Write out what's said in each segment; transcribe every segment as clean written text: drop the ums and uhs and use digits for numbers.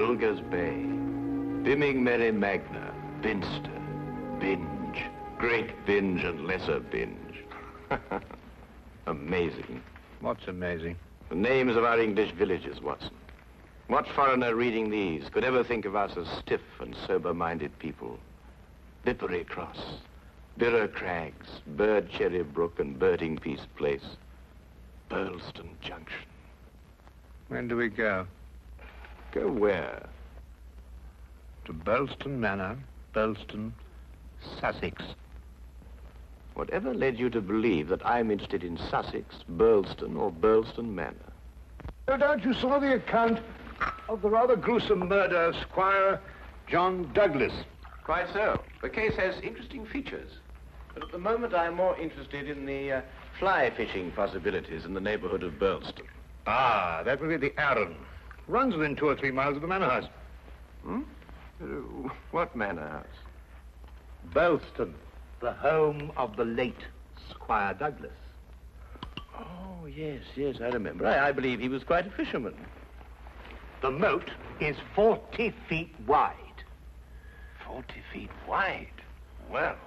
Bilger's Bay, Bimming Merry Magna, Binster, Binge, Great Binge and Lesser Binge. Amazing. What's amazing? The names of our English villages, Watson. What foreigner reading these could ever think of us as stiff and sober-minded people? Bippery Cross, Birrer Crags, Bird Cherry Brook and Birding Peace Place, Burlston Junction. When do we go? Go where? To Burlston Manor, Burlston, Sussex. Whatever led you to believe that I'm interested in Sussex, Burlston, or Burlston Manor? No doubt you saw the account of the rather gruesome murder of Squire John Douglas. Quite so. The case has interesting features. But at the moment, I'm more interested in the fly fishing possibilities in the neighborhood of Burlston. Ah, that would be the Arun. Runs within 2 or 3 miles of the manor house. Hmm? What manor house? Burlston, the home of the late Squire Douglas. Oh, yes, I remember. I believe he was quite a fisherman. The moat is 40 feet wide. 40 feet wide? Well.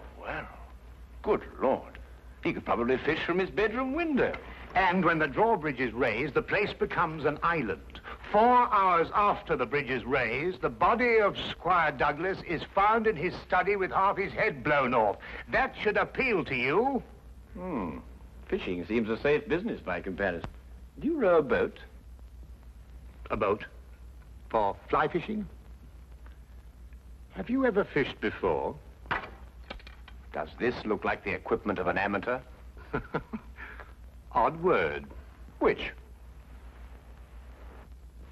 Good Lord. He could probably fish from his bedroom window. And when the drawbridge is raised, the place becomes an island. 4 hours after the bridge is raised, the body of Squire Douglas is found in his study with half his head blown off. That should appeal to you. Fishing seems a safe business by comparison. Do you row a boat? A boat? For fly fishing? Have you ever fished before? Does this look like the equipment of an amateur? Odd word. Which?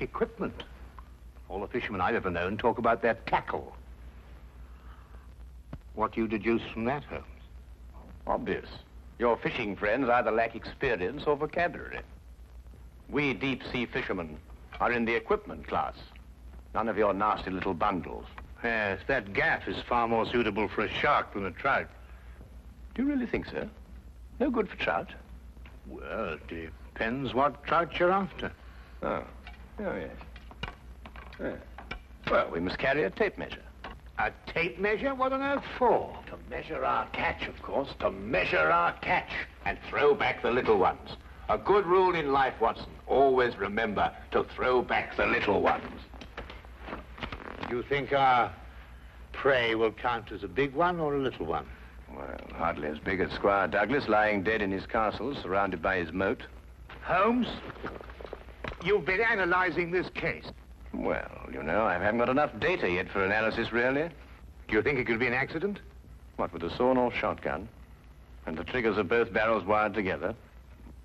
Equipment. All the fishermen I've ever known talk about their tackle. What do you deduce from that, Holmes? Obvious. Your fishing friends either lack experience or vocabulary. We deep-sea fishermen are in the equipment class. None of your nasty little bundles. Yes, that gaff is far more suitable for a shark than a trout. Do you really think so? No good for trout? Well, it depends what trout you're after. Oh, yes. Well, we must carry a tape measure. A tape measure? What on earth for? To measure our catch, of course. To measure our catch and throw back the little ones. A good rule in life, Watson. Always remember to throw back the little ones. You think our prey will count as a big one or a little one? Well, hardly as big as Squire Douglas lying dead in his castle, surrounded by his moat. Holmes, you've been analyzing this case. Well, you know, I haven't got enough data yet for analysis, really. Do you think it could be an accident? What, with a sawn-off shotgun? And the triggers of both barrels wired together?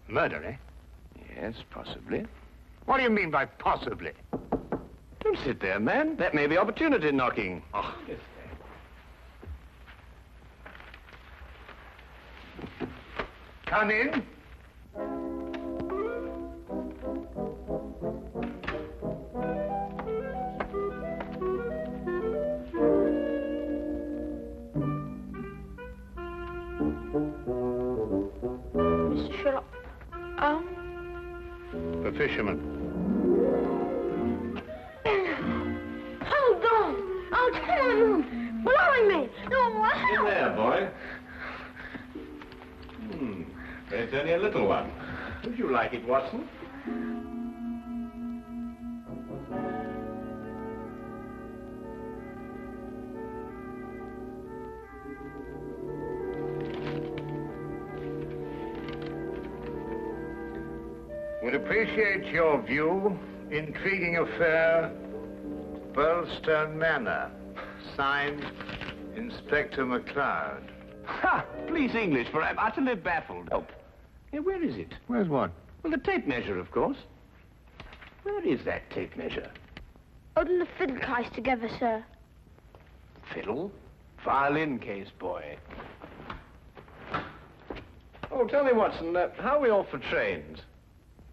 Murder, eh? Yes, possibly. What do you mean by possibly? Don't sit there, man. That may be opportunity knocking. Oh. Yes. Come in. Mr. Sherlock The fisherman. Hold on! Oh, come on! Blowing me! No, In there, boy. It's only a little one. Would you like it, Watson? Would appreciate your view. Intriguing affair, Burlstone Manor. Signed, Inspector McLeod. Ha! Please, English, for I'm utterly baffled. Oh. Yeah, where is it? Where's what? Well, the tape measure, of course. Where is that tape measure? Holding the fiddle case together, sir. Fiddle? Violin case, boy. Oh, tell me, Watson, how are we off for trains?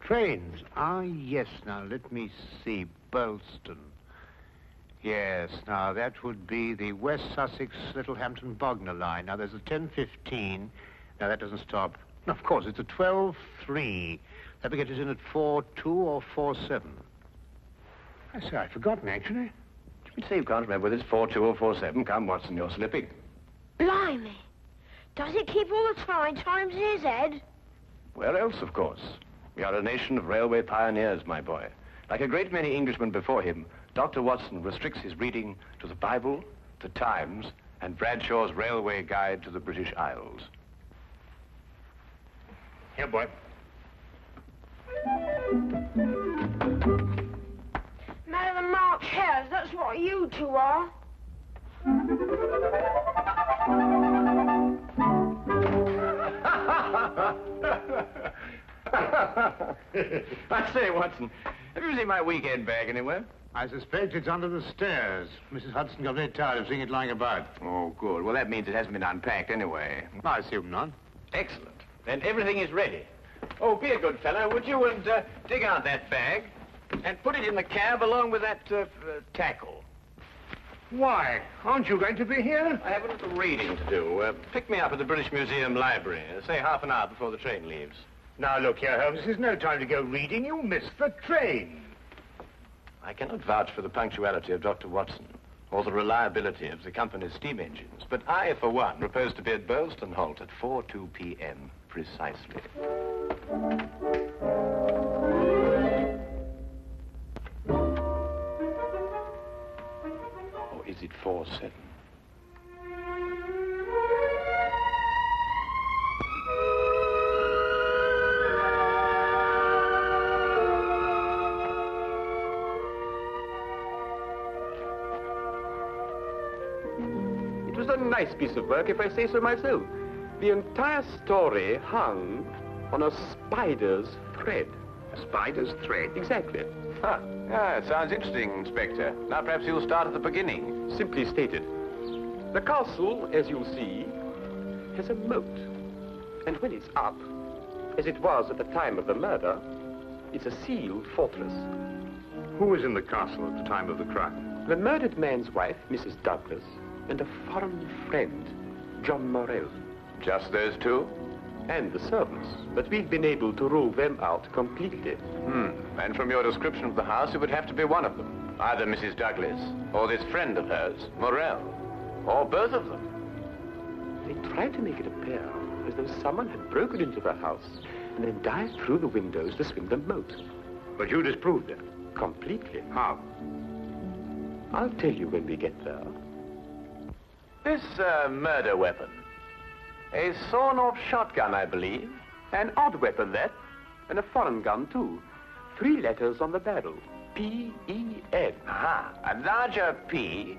Trains? Ah, yes. Now, let me see. Burlston. Yes, now, that would be the West Sussex Littlehampton Bognor line. Now, there's a 10:15. Now, that doesn't stop. Of course, it's a 12:3. That will get us in at 4:2 or 4:7. I say, I'd forgotten, actually. You say you can't remember whether it's 42 or 47. Come, Watson, you're slipping. Blimey. Does it keep all the times in his head? Where else, of course? We are a nation of railway pioneers, my boy. Like a great many Englishmen before him, Dr. Watson restricts his reading to the Bible, the Times, and Bradshaw's Railway Guide to the British Isles. Here, boy. Man of the March Hares, that's what you two are. I say, Watson, have you seen my weekend bag anywhere? I suspect it's under the stairs. Mrs. Hudson got very tired of seeing it lying about. Oh, good. Well, that means it hasn't been unpacked anyway. I assume not. Excellent. Then everything is ready. Oh, be a good fellow, would you, and dig out that bag and put it in the cab along with that tackle. Why? Aren't you going to be here? I have a little reading to do. Pick me up at the British Museum Library, say half an hour before the train leaves. Now, look here, Holmes. This is no time to go reading. You'll miss the train. I cannot vouch for the punctuality of Dr. Watson or the reliability of the company's steam engines, but I, for one, propose to be at Burlston Halt at 4:02 p.m. precisely. Or is it 4:07? It was a nice piece of work, if I say so myself. The entire story hung on a spider's thread. A spider's thread? Exactly. Huh. Yeah, it sounds interesting, Inspector. Now perhaps you'll start at the beginning. Simply stated, the castle, as you'll see, has a moat. And when it's up, as it was at the time of the murder, it's a sealed fortress. Who was in the castle at the time of the crime? The murdered man's wife, Mrs. Douglas, and a foreign friend, John Morell. Just those two? And the servants, but we've been able to rule them out completely. And from your description of the house, it would have to be one of them. Either Mrs. Douglas, or this friend of hers, Morell, or both of them. They tried to make it appear as though someone had broken into the house and then dived through the windows to swim the moat. But you disproved it. Completely. How? I'll tell you when we get there. This murder weapon. A sawn-off shotgun, I believe. An odd weapon, that. And a foreign gun, too. 3 letters on the barrel. P-E-N. Aha. A larger P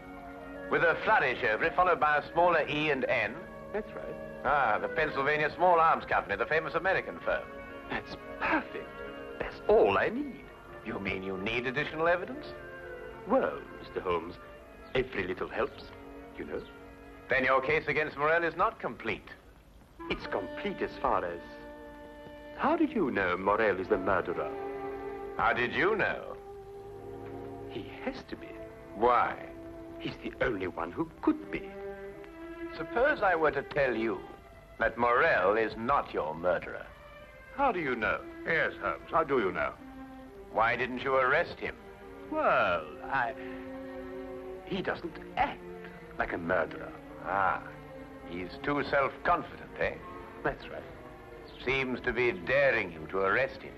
with a flourish over it, followed by a smaller E and N. That's right. Ah, the Pennsylvania Small Arms Company, the famous American firm. That's perfect. That's all I need. You mean you need additional evidence? Well, Mr. Holmes, every little helps, you know. Then your case against Morell is not complete. It's complete as far as... How did you know Morell is the murderer? How did you know? He has to be. Why? He's the only one who could be. Suppose I were to tell you that Morell is not your murderer. How do you know? Yes, Holmes, how do you know? Why didn't you arrest him? Well, he doesn't act like a murderer. Ah, he's too self-confident, eh? That's right. Seems to be daring you to arrest him.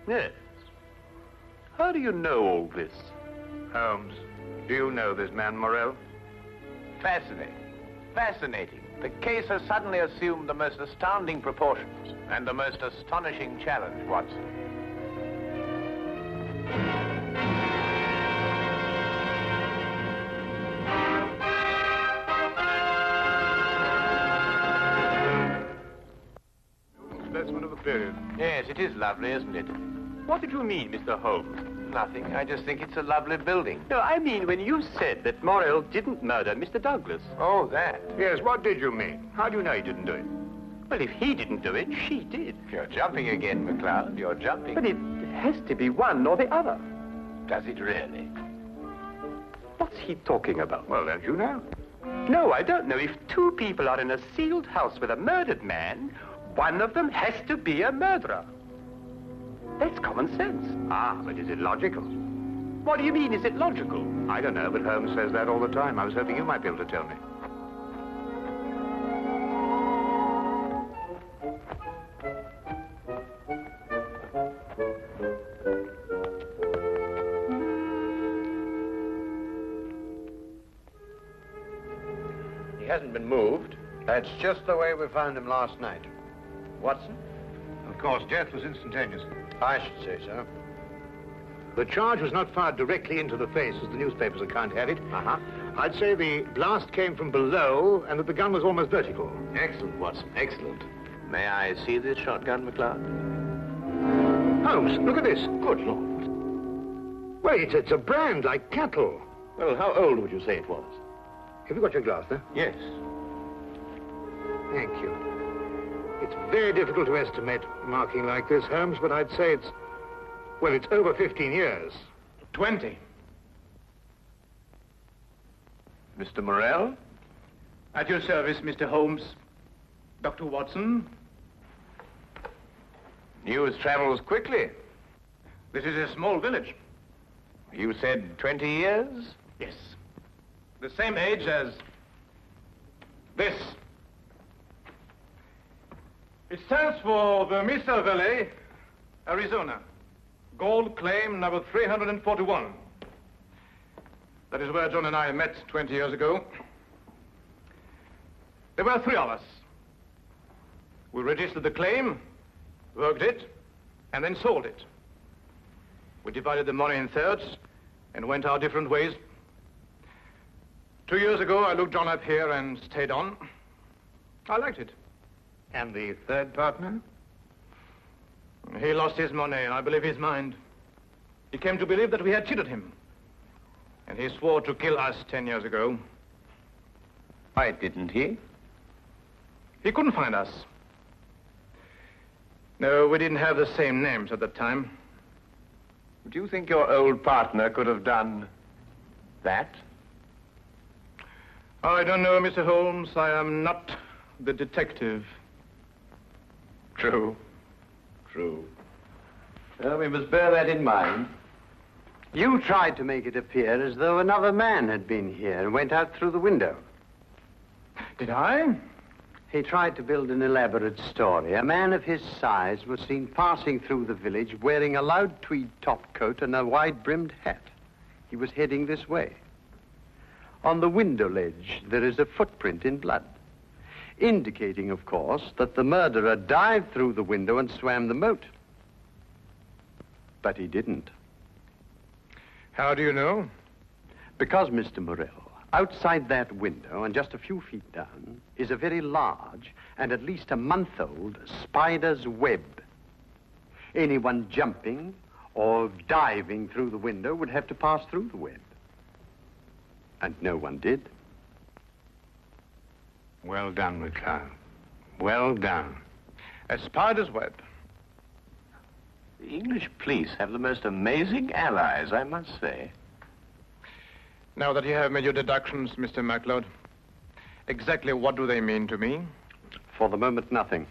Yes. How do you know all this? Holmes, do you know this man Morell? Fascinating. Fascinating. The case has suddenly assumed the most astounding proportions and the most astonishing challenge, Watson. Specimen of the period. Yes, it is lovely, isn't it? What did you mean, Mr. Holmes? Nothing. I just think it's a lovely building. No, I mean when you said that Morell didn't murder Mr. Douglas. Oh, that. Yes, what did you mean? How do you know he didn't do it? Well, if he didn't do it, she did. You're jumping again, McCloud. You're jumping. But it has to be one or the other. Does it really? What's he talking about? Well, don't you know? No, I don't know. If 2 people are in a sealed house with a murdered man, one of them has to be a murderer. That's common sense. Ah, but is it logical? What do you mean? Is it logical? I don't know, but Holmes says that all the time. I was hoping you might be able to tell me. He hasn't been moved. That's just the way we found him last night. Watson? Of course, death was instantaneous. I should say so. The charge was not fired directly into the face, as the newspaper's account had it. Uh-huh. I'd say the blast came from below and that the gun was almost vertical. Excellent, Watson, excellent. May I see this shotgun, McLeod? Holmes, look at this. Good Lord. Well, it's a brand like cattle. Well, how old would you say it was? Have you got your glass there? Yes. Thank you. It's very difficult to estimate marking like this, Holmes, but I'd say it's over 15 years. 20. Mr. Morrell? At your service, Mr. Holmes. Dr. Watson. News travels quickly. This is a small village. You said 20 years? Yes. The same age as this. It stands for the Mesa Valley, Arizona. Gold claim number 341. That is where John and I met 20 years ago. There were 3 of us. We registered the claim, worked it, and then sold it. We divided the money in thirds and went our different ways. 2 years ago, I looked John up here and stayed on. I liked it. And the third partner? He lost his money, and I believe his mind. He came to believe that we had cheated him. And he swore to kill us 10 years ago. Why didn't he? He couldn't find us. No, we didn't have the same names at the time. Do you think your old partner could have done that? I don't know, Mr. Holmes. I am not the detective. True. True. Well, we must bear that in mind. You tried to make it appear as though another man had been here and went out through the window. Did I? He tried to build an elaborate story. A man of his size was seen passing through the village wearing a loud tweed topcoat and a wide-brimmed hat. He was heading this way. On the window ledge, there is a footprint in blood, indicating, of course, that the murderer dived through the window and swam the moat. But he didn't. How do you know? Because, Mr. Morrell, outside that window and just a few feet down is a very large and at least a month-old spider's web. Anyone jumping or diving through the window would have to pass through the web. And no one did. Well done, McLeod. Well done. A spider's web. The English police have the most amazing allies, I must say. Now that you have made your deductions, Mr. MacLeod, exactly what do they mean to me? For the moment, nothing.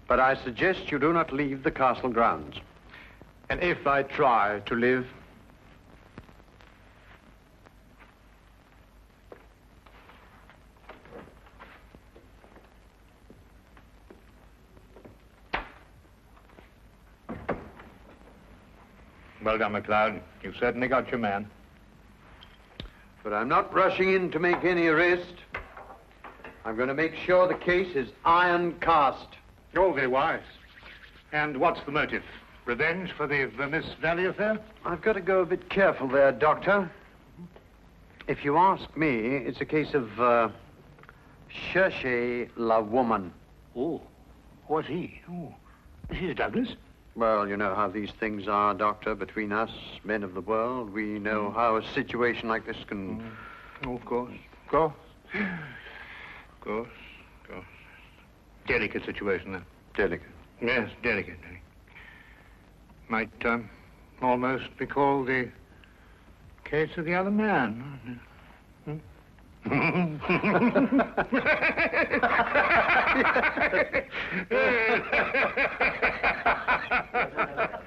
But I suggest you do not leave the castle grounds. And if I try to live? Well done, McLeod. You've certainly got your man. But I'm not rushing in to make any arrest. I'm going to make sure the case is iron cast. Oh, very wise. And what's the motive? Revenge for the Vermis Valley affair? I've got to go a bit careful there, Doctor. If you ask me, it's a case of, cherchez la woman. Oh, what's he? Oh, Mrs. Douglas? Well, you know how these things are, Doctor, between us, men of the world. We know how a situation like this can... Oh, of course. Of course. Of course. Of course. Delicate situation, then. Delicate. Yes, delicate. Might almost be called the case of the other man.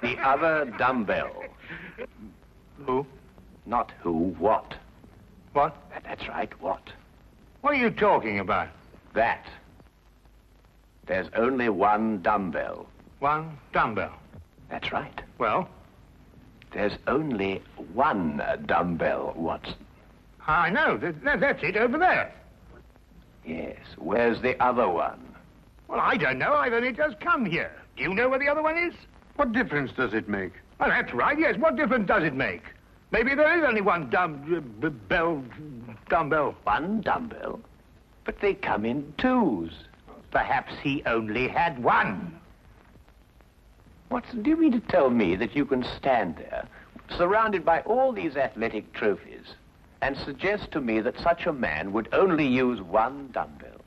The other dumbbell. Who? Not who, what. What? That's right, what. What are you talking about? That. There's only one dumbbell. One dumbbell. That's right. Well? There's only one dumbbell, Watson. I know. That's it over there. Yes. Where's the other one? Well, I don't know. I've only just come here. Do you know where the other one is? What difference does it make? Well, that's right, yes. What difference does it make? Maybe there is only one dumbbell. One dumbbell? But they come in twos. Perhaps he only had one. Watson, do you mean to tell me that you can stand there, surrounded by all these athletic trophies, and suggest to me that such a man would only use one dumbbell?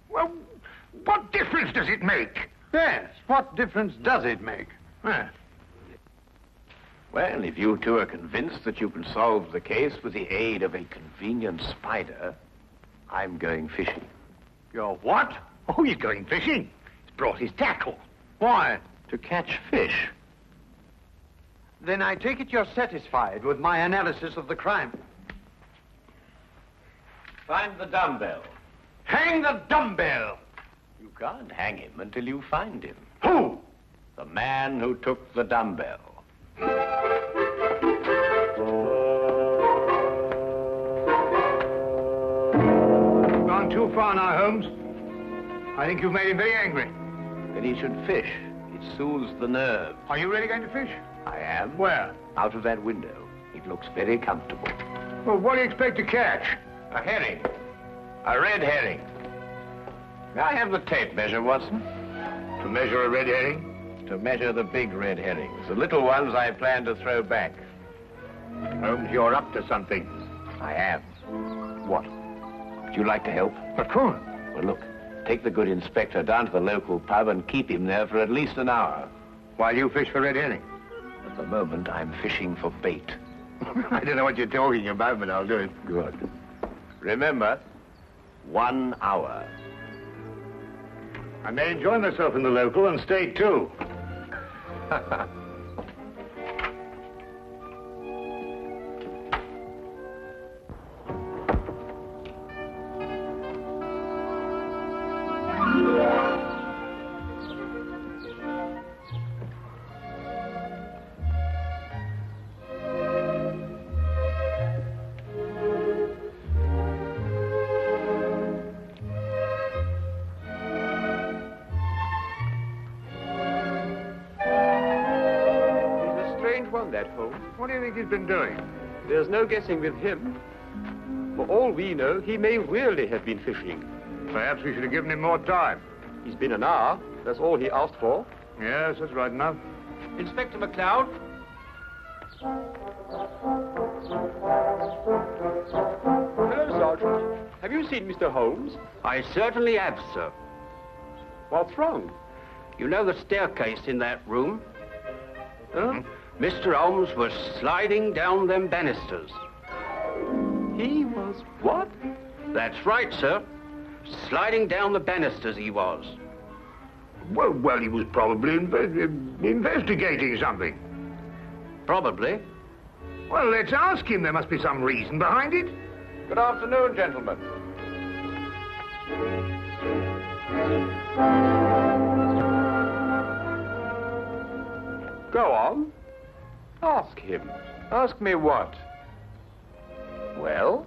Well, what difference does it make? Yes, what difference does it make? Well, if you two are convinced that you can solve the case with the aid of a convenient spider, I'm going fishing. You're what? Oh, he's going fishing. He's brought his tackle. Why? To catch fish. Then I take it you're satisfied with my analysis of the crime. Find the dumbbell. Hang the dumbbell! You can't hang him until you find him. Who? The man who took the dumbbell. Gone too far now, Holmes. I think you've made him very angry. That he should fish. It soothes the nerves. Are you really going to fish? I am. Where? Out of that window. It looks very comfortable. Well, what do you expect to catch? A herring. A red herring. May I have the tape measure, Watson? To measure a red herring? To measure the big red herrings. The little ones I plan to throw back. Holmes, you're up to something. I am. What? Would you like to help? Of course. Well, look. Take the good inspector down to the local pub and keep him there for at least an hour. While you fish for red herring? At the moment, I'm fishing for bait. I don't know what you're talking about, but I'll do it. Good. Remember, 1 hour. I may enjoy myself in the local and stay too. What do you think he's been doing? There's no guessing with him. For all we know, he may really have been fishing. Perhaps we should have given him more time. He's been an hour. That's all he asked for. Yes, that's right enough. Inspector McLeod? Hello, Sergeant. Have you seen Mr. Holmes? I certainly have, sir. What's wrong? You know the staircase in that room? Huh? Mr. Holmes was sliding down them banisters. He was what? That's right, sir. Sliding down the banisters he was. Well, he was probably investigating something. Probably. Well, let's ask him. There must be some reason behind it. Good afternoon, gentlemen. Go on. Ask him. Ask me what? Well?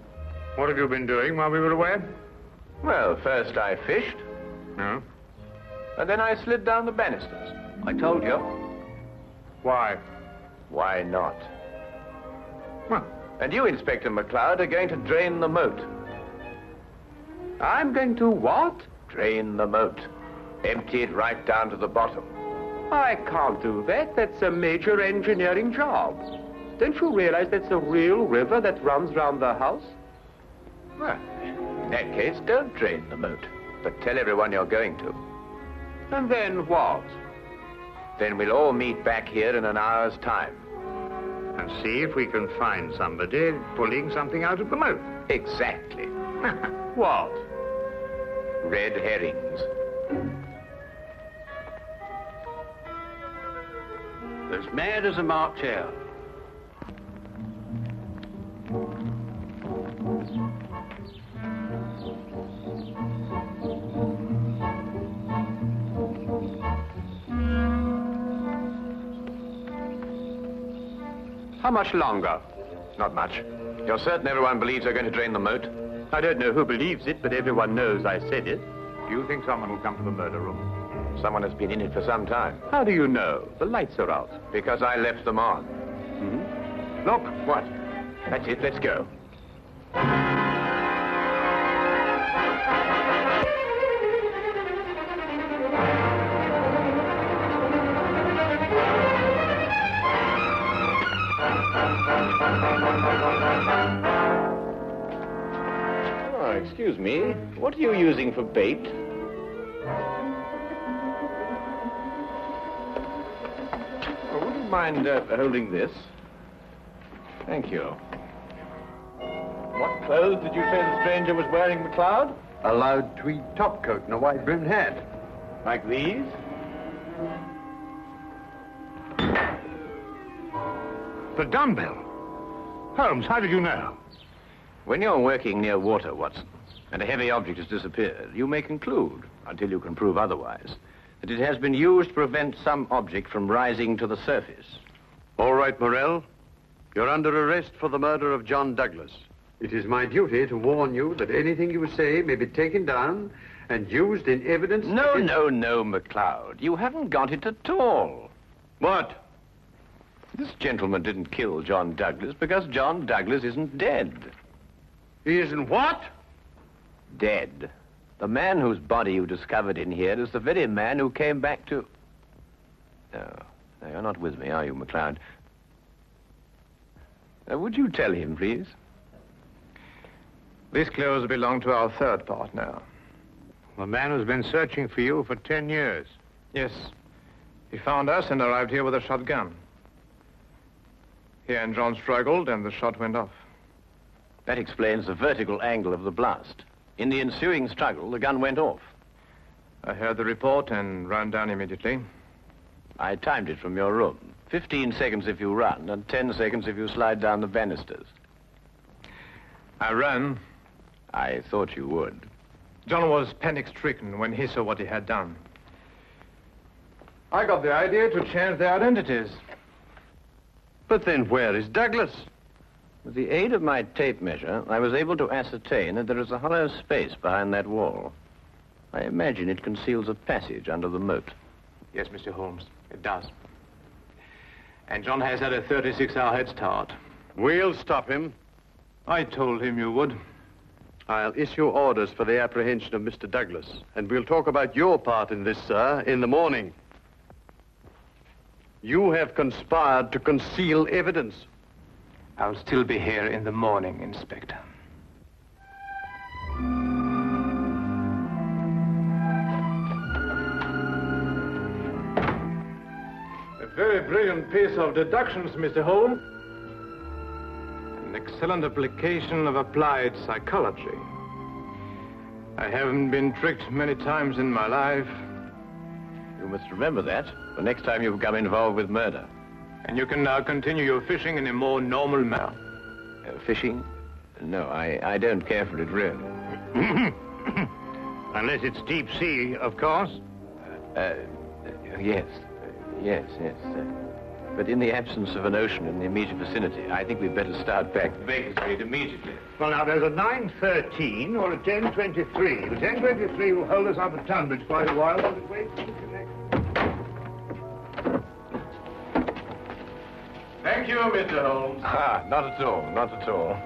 What have you been doing while we were away? Well, first I fished. No? And then I slid down the banisters. I told you. Why? Why not? Well, And you, Inspector McLeod, are going to drain the moat. I'm going to what? Drain the moat. Empty it right down to the bottom. I can't do that. That's a major engineering job. Don't you realize that's a real river that runs round the house? Well, in that case, don't drain the moat, but tell everyone you're going to. And then what? Then we'll all meet back here in an hour's time. and see if we can find somebody pulling something out of the moat. Exactly. What? Red herrings. As mad as a March hare. How much longer? Not much. You're certain everyone believes they're going to drain the moat? I don't know who believes it, but everyone knows I said it. Do you think someone will come to the murder room? Someone has been in it for some time. How do you know? The lights are out. Because I left them on. Look, what? That's it, let's go. Oh, excuse me. What are you using for bait? Oh, would you mind holding this? Thank you. What clothes did you say the stranger was wearing, McLeod? A loud tweed topcoat and a wide-brimmed hat. Like these? The dumbbell. Holmes, how did you know? When you're working near water, Watson, and a heavy object has disappeared, you may conclude, until you can prove otherwise, that it has been used to prevent some object from rising to the surface. All right, Morell. You're under arrest for the murder of John Douglas. It is my duty to warn you that anything you say may be taken down and used in evidence... No, McLeod. You haven't got it at all. What? This gentleman didn't kill John Douglas because John Douglas isn't dead. He isn't what? Dead. The man whose body you discovered in here is the very man who came back to... No, you're not with me, are you, McLeod? Would you tell him, please? These clothes belong to our third partner. The man who's been searching for you for 10 years. Yes. He found us and arrived here with a shotgun. He and John struggled, and the shot went off. That explains the vertical angle of the blast. In the ensuing struggle, the gun went off. I heard the report and ran down immediately. I timed it from your room. 15 seconds if you run, and 10 seconds if you slide down the banisters. I ran. I thought you would. John was panic-stricken when he saw what he had done. I got the idea to change their identities. But then where is Douglas? With the aid of my tape measure, I was able to ascertain that there is a hollow space behind that wall. I imagine it conceals a passage under the moat. Yes, Mr. Holmes, it does. And John has had a 36-hour head start. We'll stop him. I told him you would. I'll issue orders for the apprehension of Mr. Douglas, and we'll talk about your part in this, sir, in the morning. You have conspired to conceal evidence. I'll still be here in the morning, Inspector. A very brilliant piece of deductions, Mr. Holmes. An excellent application of applied psychology. I haven't been tricked many times in my life. You must remember that the next time you become involved with murder. And you can now continue your fishing in a more normal manner. Fishing? No, I don't care for it, really. Unless it's deep sea, of course. Yes. But in the absence of an ocean in the immediate vicinity, I think we'd better start back to Baker Street immediately. Well, now, there's a 9:13 or a 10:23. The 10:23 will hold us up at Tunbridge quite a while, but it waits to connect. Thank you, Mr. Holmes. Not at all.